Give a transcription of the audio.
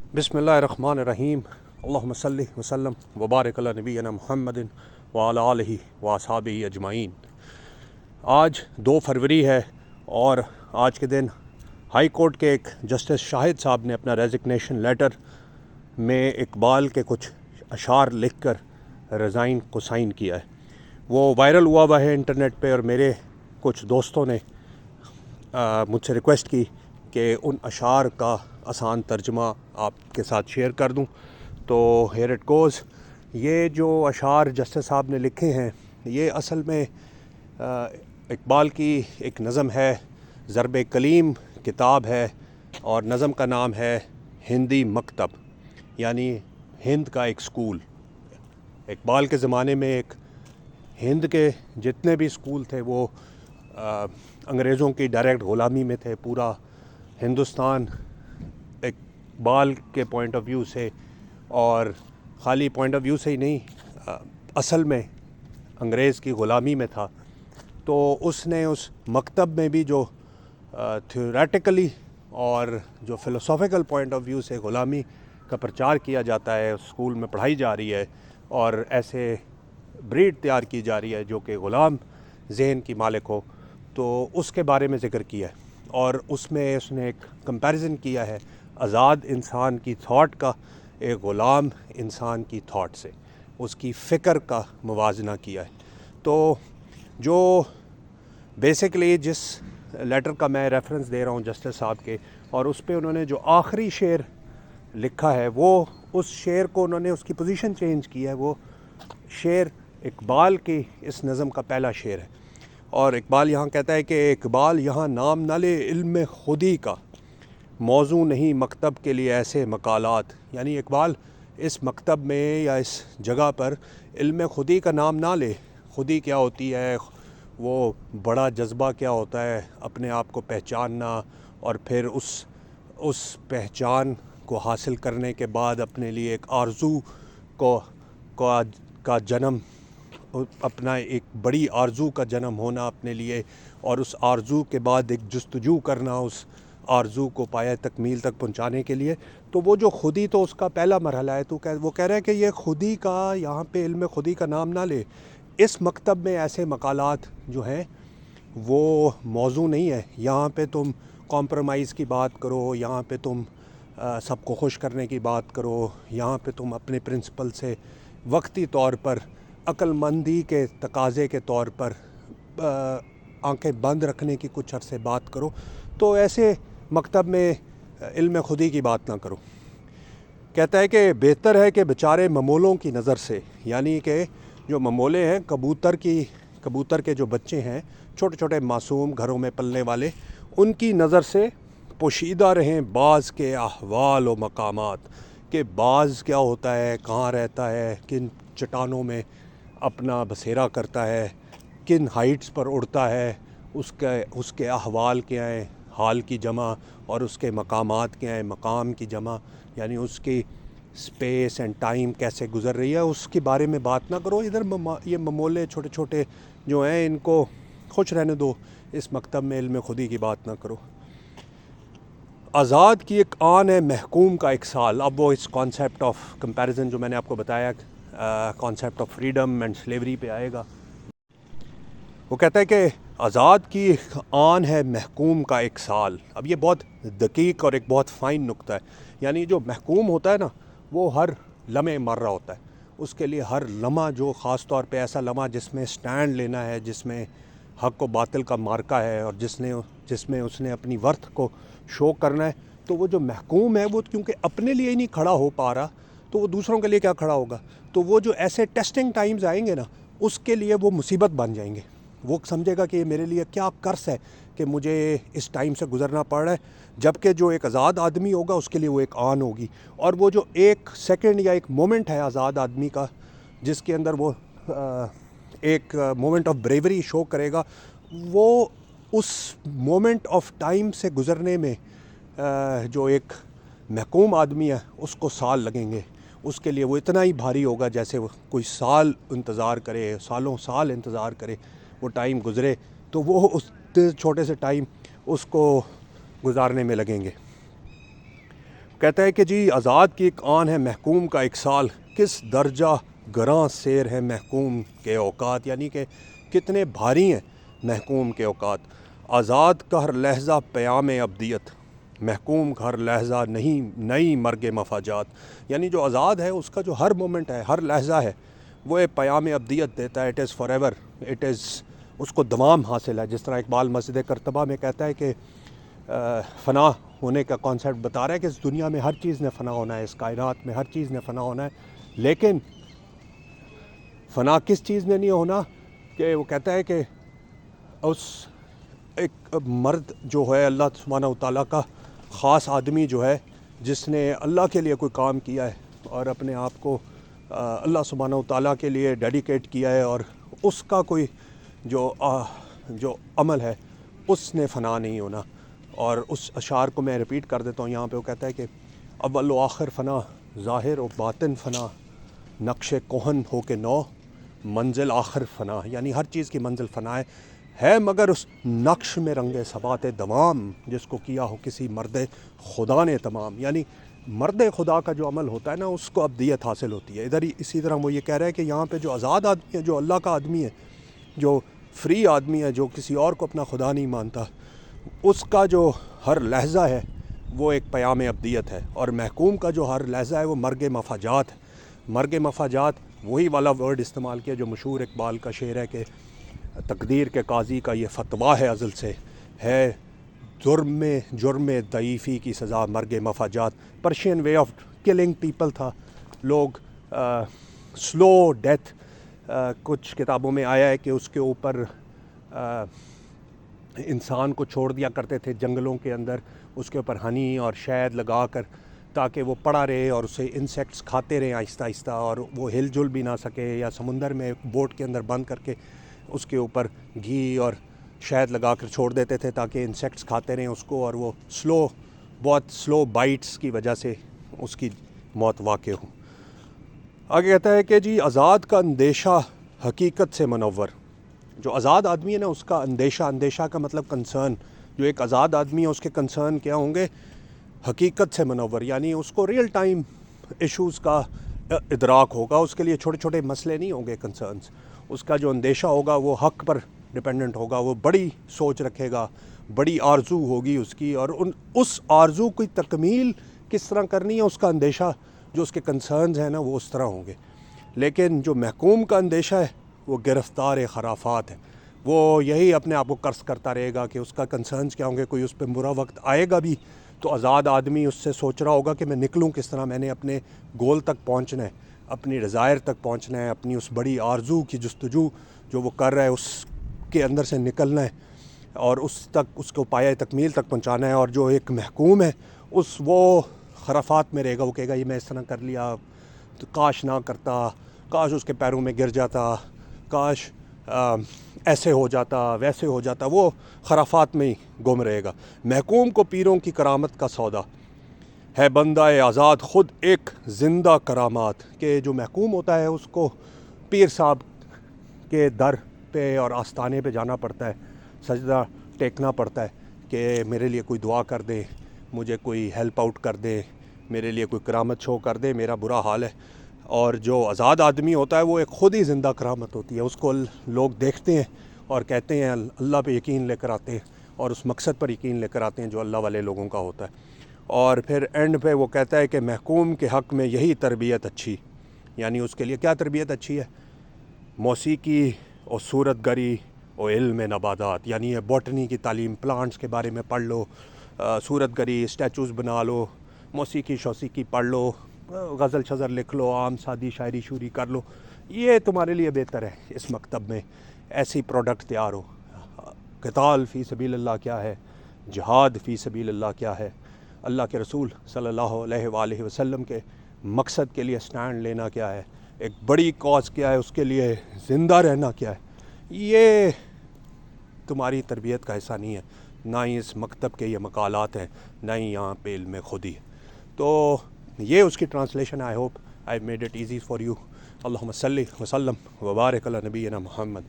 بسم اللہ الرحمن الرحیم اللہم صلی وسلم وبارک علی نبینا محمد وعلی آلہ واصحابہ اجمعین۔ آج 2 فروری ہے اور آج کے دن ہائی کورٹ کے ایک جسٹس شاہد صاحب نے اپنا ریزگنیشن لیٹر میں اقبال کے کچھ اشعار لکھ کر ریزائن کو سائن کیا ہے۔ وہ وائرل ہوا ہے انٹرنیٹ پہ، اور میرے کچھ دوستوں نے مجھ سے ریکویسٹ کی کہ ان اشعار کا آسان ترجمہ آپ کے ساتھ شیئر کر دوں، تو ہیئر اٹ گوز۔ یہ جو اشعار جسٹس صاحب نے لکھے ہیں، یہ اصل میں اقبال کی ایک نظم ہے، ضرب کلیم کتاب ہے، اور نظم کا نام ہے ہندی مکتب، یعنی ہند کا ایک سکول۔ اقبال کے زمانے میں ایک ہند کے جتنے بھی سکول تھے وہ انگریزوں کی ڈائریکٹ غلامی میں تھے۔ پورا ہندوستان اقبال کے پوائنٹ آف ویو سے، اور خالی پوائنٹ آف ویو سے ہی نہیں، اصل میں انگریز کی غلامی میں تھا۔ تو اس نے اس مکتب میں بھی جو تھیوریٹیکلی اور جو فلسافیکل پوائنٹ آف ویو سے غلامی کا پرچار کیا جاتا ہے، اسکول میں پڑھائی جا رہی ہے، اور ایسے بریڈ تیار کی جا رہی ہے جو کہ غلام ذہن کی مالک ہو، تو اس کے بارے میں ذکر کیا ہے۔ اور اس میں اس نے ایک کمپیریزن کیا ہے آزاد انسان کی تھاٹ کا ایک غلام انسان کی تھاٹ سے، اس کی فکر کا موازنہ کیا ہے۔ تو جو بیسکلی جس لیٹر کا میں ریفرنس دے رہا ہوں جسٹس صاحب کے، اور اس پہ انہوں نے جو آخری شعر لکھا ہے، وہ اس شعر کو انہوں نے اس کی پوزیشن چینج کی ہے۔ وہ شعر اقبال کی اس نظم کا پہلا شعر ہے، اور اقبال یہاں کہتا ہے کہ اقبال یہاں نام نہ لے علم خودی کا، موضوع نہیں مکتب کے لیے ایسے مقالات۔ یعنی اقبال اس مکتب میں یا اس جگہ پر علم خودی کا نام نہ لے۔ خودی کیا ہوتی ہے، وہ بڑا جذبہ کیا ہوتا ہے، اپنے آپ کو پہچاننا، اور پھر اس پہچان کو حاصل کرنے کے بعد اپنے لیے ایک آرزو کا جنم، اپنا ایک بڑی آرزو کا جنم ہونا اپنے لیے، اور اس آرزو کے بعد ایک جستجو کرنا اس آرزو کو پایہ تکمیل تک پہنچانے کے لیے۔ تو وہ جو خودی، تو اس کا پہلا مرحلہ ہے۔ تو وہ کہہ رہا ہے کہ یہ خودی کا، یہاں پہ علم خودی کا نام نہ لے۔ اس مکتب میں ایسے مقالات جو ہیں وہ موضوع نہیں ہے۔ یہاں پہ تم کمپرومائز کی بات کرو، یہاں پہ تم سب کو خوش کرنے کی بات کرو، یہاں پہ تم اپنے پرنسپل سے وقتی طور پر عقل مندی کے تقاضے کے طور پر آنکھیں بند رکھنے کی کچھ عرصے بات کرو، تو ایسے مکتب میں علم خودی کی بات نہ کرو۔ کہتا ہے کہ بہتر ہے کہ بیچارے ممولوں کی نظر سے، یعنی کہ جو ممولے ہیں، کبوتر کے جو بچے ہیں، چھوٹے چھوٹے معصوم گھروں میں پلنے والے، ان کی نظر سے پوشیدہ رہیں بعض کے احوال و مقامات، کہ بعض کیا ہوتا ہے، کہاں رہتا ہے، کن چٹانوں میں اپنا بسیرا کرتا ہے، کن ہائٹس پر اڑتا ہے، اس کے احوال کیا ہیں، حال کی جمع، اور اس کے مقامات کیا ہیں، مقام کی جمع، یعنی اس کی اسپیس اینڈ ٹائم کیسے گزر رہی ہے، اس کے بارے میں بات نہ کرو۔ ادھر یہ ممولے چھوٹے چھوٹے جو ہیں، ان کو خوش رہنے دو، اس مکتب میں علم خودی کی بات نہ کرو۔ آزاد کی ایک آن ہے محکوم کا ایک سال۔ اب وہ اس کانسیپٹ آف کمپیریزن جو میں نے آپ کو بتایا، concept of freedom and slavery پہ آئے گا۔ وہ کہتا ہے کہ آزاد کی ایک آن ہے محکوم کا ایک سال۔ اب یہ بہت دقیق اور ایک بہت فائن نکتہ ہے۔ یعنی جو محکوم ہوتا ہے نا، وہ ہر لمحے مر رہا ہوتا ہے۔ اس کے لیے ہر لمحہ، جو خاص طور پہ ایسا لمحہ جس میں سٹینڈ لینا ہے، جس میں حق و باطل کا مارکا ہے، اور جس میں اس نے اپنی ورتھ کو شو کرنا ہے، تو وہ جو محکوم ہے، وہ کیونکہ اپنے لیے ہی نہیں کھڑا ہو پا رہا، تو وہ دوسروں کے لیے کیا کھڑا ہوگا؟ تو وہ جو ایسے ٹیسٹنگ ٹائمز آئیں گے نا، اس کے لیے وہ مصیبت بن جائیں گے۔ وہ سمجھے گا کہ یہ میرے لیے کیا کرس ہے کہ مجھے اس ٹائم سے گزرنا پڑ رہا ہے، جبکہ جو ایک آزاد آدمی ہوگا اس کے لیے وہ ایک آن ہوگی۔ اور وہ جو ایک سیکنڈ یا ایک مومنٹ ہے آزاد آدمی کا، جس کے اندر وہ ایک مومنٹ آف بریوری شو کرے گا، وہ اس مومنٹ آف ٹائم سے گزرنے میں جو ایک محکوم آدمی ہے، اس کو سال لگیں گے۔ اس کے لیے وہ اتنا ہی بھاری ہوگا جیسے وہ کوئی سال انتظار کرے، سالوں سال انتظار کرے، وہ ٹائم گزرے، تو وہ اس چھوٹے سے ٹائم اس کو گزارنے میں لگیں گے۔ کہتا ہے کہ جی آزاد کی ایک آن ہے محکوم کا ایک سال، کس درجہ گراں سیر ہے محکوم کے اوقات، یعنی کہ کتنے بھاری ہیں محکوم کے اوقات۔ آزاد کا ہر لحظہ پیام ابدیت، محکوم کا ہر لحظہ نہیں نئی مرگ مفاجات، یعنی جو آزاد ہے اس کا جو ہر مومنٹ ہے، ہر لحظہ ہے، وہ ایک پیام ابدیت دیتا ہے۔ It is forever, it is, اس کو دوام حاصل ہے۔ جس طرح اقبال مسجد کرتبہ میں کہتا ہے کہ فنا ہونے کا کانسیپٹ بتا رہا ہے کہ اس دنیا میں ہر چیز نے فنا ہونا ہے، اس کائنات میں ہر چیز نے فنا ہونا ہے، لیکن فنا کس چیز نے نہیں ہونا، کہ وہ کہتا ہے کہ اس ایک مرد جو ہے اللہ سبحانہ و تعالیٰ کا خاص آدمی جو ہے، جس نے اللہ کے لیے کوئی کام کیا ہے اور اپنے آپ کو اللہ سبحانہ و تعالیٰ کے لیے ڈیڈیکیٹ کیا ہے، اور اس کا کوئی جو عمل ہے اس نے فنا نہیں ہونا۔ اور اس اشعار کو میں ریپیٹ کر دیتا ہوں یہاں پہ۔ وہ کہتا ہے کہ اول و آخر فنا، ظاہر و باطن فنا، نقش کہن ہو کے نو، منزل آخر فنا، یعنی ہر چیز کی منزل فنا ہے مگر اس نقش میں رنگ ثبات دوام، جس کو کیا ہو کسی مرد خدا نے تمام، یعنی مرد خدا کا جو عمل ہوتا ہے نا، اس کو ابدیت حاصل ہوتی ہے۔ ادھر ہی اسی طرح وہ یہ کہہ رہا ہے کہ یہاں پہ جو آزاد آدمی ہے، جو اللہ کا آدمی ہے، جو فری آدمی ہے، جو کسی اور کو اپنا خدا نہیں مانتا، اس کا جو ہر لحظہ ہے وہ ایک پیام ابدیت ہے، اور محکوم کا جو ہر لحظہ ہے وہ مرگ مفاجات ہے۔ مرگ مفاجات وہی والا ورڈ استعمال کیا جو مشہور اقبال کا شعر ہے کہ تقدیر کے قاضی کا یہ فتویٰ ہے ازل سے، ہے جرم ضعیفی کی سزا مرگ مفاجات۔ Persian way of killing people تھا، لوگ سلو ڈیتھ، کچھ کتابوں میں آیا ہے کہ اس کے اوپر انسان کو چھوڑ دیا کرتے تھے جنگلوں کے اندر، اس کے اوپر ہنی اور شہد لگا کر، تاکہ وہ پڑا رہے اور اسے انسیکٹس کھاتے رہیں آہستہ آہستہ، اور وہ ہل جل بھی نہ سکے، یا سمندر میں بوٹ کے اندر بند کر کے اس کے اوپر گھی اور شہد لگا کر چھوڑ دیتے تھے تاکہ انسیکٹس کھاتے رہیں اس کو، اور وہ بہت سلو بائٹس کی وجہ سے اس کی موت واقع ہو۔ آگے کہتا ہے کہ جی آزاد کا اندیشہ حقیقت سے منور، جو آزاد آدمی ہے نا اس کا اندیشہ کا مطلب کنسرن، جو ایک آزاد آدمی ہے اس کے کنسرن کیا ہوں گے، حقیقت سے منور، یعنی اس کو ریئل ٹائم ایشوز کا ادراک ہوگا، اس کے لیے چھوٹے چھوٹے مسئلے نہیں ہوں گے کنسرنز، اس کا جو اندیشہ ہوگا وہ حق پر ڈیپینڈنٹ ہوگا، وہ بڑی سوچ رکھے گا، بڑی آرزو ہوگی اس کی، اور اس آرزو کی تکمیل کس طرح کرنی ہے، اس کا اندیشہ، جو اس کے کنسرنز ہیں نا وہ اس طرح ہوں گے۔ لیکن جو محکوم کا اندیشہ ہے وہ گرفتار خرافات ہے، وہ یہی اپنے آپ کو قرض کرتا رہے گا کہ اس کا کنسرنز کیا ہوں گے، کوئی اس پہ برا وقت آئے گا بھی تو آزاد آدمی اس سے سوچ رہا ہوگا کہ میں نکلوں کس طرح، میں نے اپنے گول تک پہنچنا ہے، اپنی ڈیزائر تک پہنچنا ہے، اپنی اس بڑی آرزو کی جستجو جو وہ کر رہا ہے اس کے اندر سے نکلنا ہے، اور اس کو پایہ تکمیل تک پہنچانا ہے۔ اور جو ایک محکوم ہے وہ خرافات میں رہے گا، وہ کہے گا یہ میں اس طرح کر لیا تو کاش نہ کرتا، کاش اس کے پیروں میں گر جاتا، کاش ایسے ہو جاتا ویسے ہو جاتا، وہ خرافات میں ہی گم رہے گا۔ محکوم کو پیروں کی کرامت کا سودا ہے، بندہ آزاد خود ایک زندہ کرامات، کہ جو محکوم ہوتا ہے اس کو پیر صاحب کے در پہ اور آستانے پہ جانا پڑتا ہے، سجدہ ٹیکنا پڑتا ہے کہ میرے لیے کوئی دعا کر دے، مجھے کوئی ہیلپ آؤٹ کر دے، میرے لیے کوئی کرامت شو کر دے، میرا برا حال ہے۔ اور جو آزاد آدمی ہوتا ہے وہ ایک خود ہی زندہ کرامت ہوتی ہے، اس کو لوگ دیکھتے ہیں اور کہتے ہیں اللہ پہ یقین لے کر آتے ہیں، اور اس مقصد پر یقین لے کر آتے ہیں جو اللہ والے لوگوں کا ہوتا ہے۔ اور پھر اینڈ پہ وہ کہتا ہے کہ محکوم کے حق میں یہی تربیت اچھی، یعنی اس کے لیے کیا تربیت اچھی ہے، موسیقی اور صورت گری اور علم نباتات، یعنی یہ باٹنی کی تعلیم، پلانٹس کے بارے میں پڑھ لو، صورت گری اسٹیچوز بنا لو، موسیقی پڑھ لو، غزل شزل لکھ لو، عام سادی شاعری شوری کر لو، یہ تمہارے لیے بہتر ہے اس مکتب میں، ایسی پروڈکٹ تیار ہو۔ قتال فی سبیل اللہ کیا ہے، جہاد فی سبیل اللہ کیا ہے، اللہ کے رسول صلی اللہ علیہ وآلہ وسلم کے مقصد کے لیے سٹینڈ لینا کیا ہے، ایک بڑی کاز کیا ہے، اس کے لیے زندہ رہنا کیا ہے، یہ تمہاری تربیت کا حصہ نہیں ہے، نہ ہی اس مکتب کے یہ مقالات ہیں، نہ ہی یہاں پہ علم خودی ہے۔ تو یہ اس کی translation, I hope I made it easy for you. اللہم صلی وسلم وبارک علی نبینا محمد۔